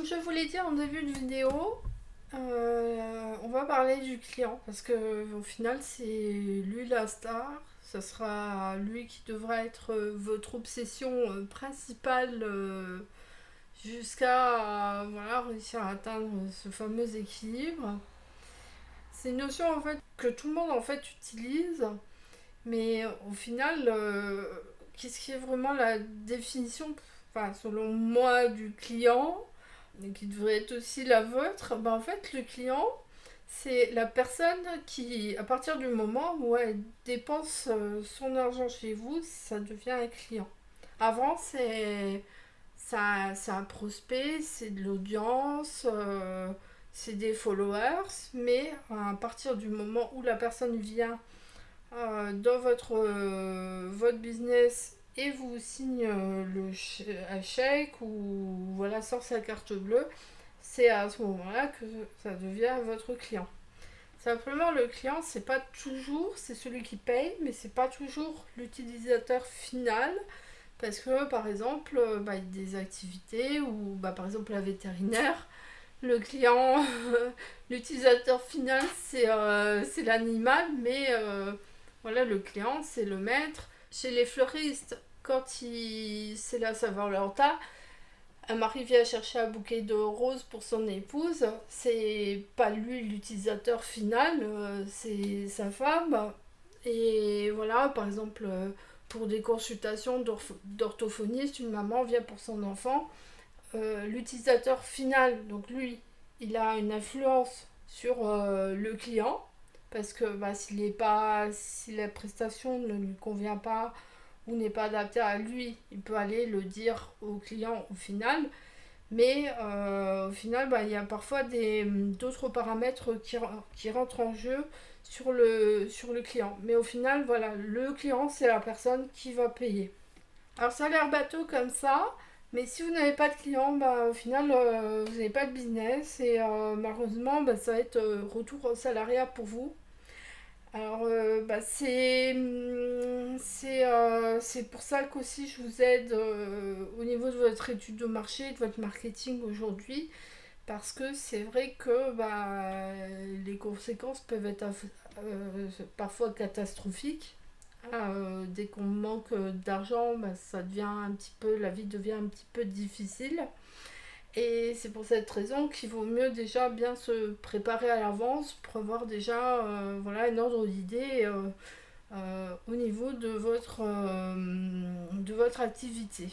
Comme je vous l'ai dit en début de vidéo, on va parler du client parce que au final c'est lui la star. Ça sera lui qui devra être votre obsession principale jusqu'à voilà, réussir à atteindre ce fameux équilibre. C'est une notion en fait que tout le monde en fait utilise, mais au final, qu'est-ce qui est vraiment la définition, enfin selon moi, du client? Et qui devrait être aussi la vôtre, ben en fait, le client, c'est la personne qui, à partir du moment où elle dépense son argent chez vous, ça devient un client. Avant, c'est un prospect, c'est de l'audience, c'est des followers, mais à partir du moment où la personne vient dans votre business et vous signe un chèque ou voilà, sort sa carte bleue, c'est à ce moment-là que ça devient votre client. Simplement, le client, c'est pas toujours, c'est celui qui paye, mais c'est pas toujours l'utilisateur final. Parce que, par exemple, bah, il y a des activités où, bah, par exemple, la vétérinaire, le client, l'utilisateur final, c'est l'animal, mais voilà, le client, c'est le maître. Chez les fleuristes, c'est la Saint-Valentin, un mari vient chercher un bouquet de roses pour son épouse, c'est pas lui l'utilisateur final, c'est sa femme. Et voilà, par exemple, pour des consultations d'orthophoniste, une maman vient pour son enfant. L'utilisateur final, donc lui, il a une influence sur le client parce que bah, si la prestation ne lui convient pas ou n'est pas adaptée à lui, il peut aller le dire au client au final. Mais au final, bah, il y a parfois d'autres paramètres qui rentrent en jeu sur le client. Mais au final, voilà, le client, c'est la personne qui va payer. Alors ça a l'air bateau comme ça, mais si vous n'avez pas de clients, bah, au final, vous n'avez pas de business et malheureusement, bah, ça va être retour au salariat pour vous. Alors, bah, c'est pour ça qu'aussi je vous aide au niveau de votre étude de marché, de votre marketing aujourd'hui, parce que c'est vrai que bah, les conséquences peuvent être parfois catastrophiques. Dès qu'on manque d'argent, bah, la vie devient un petit peu difficile. Et c'est pour cette raison qu'il vaut mieux déjà bien se préparer à l'avance, prévoir déjà voilà, un ordre d'idée au niveau de votre activité.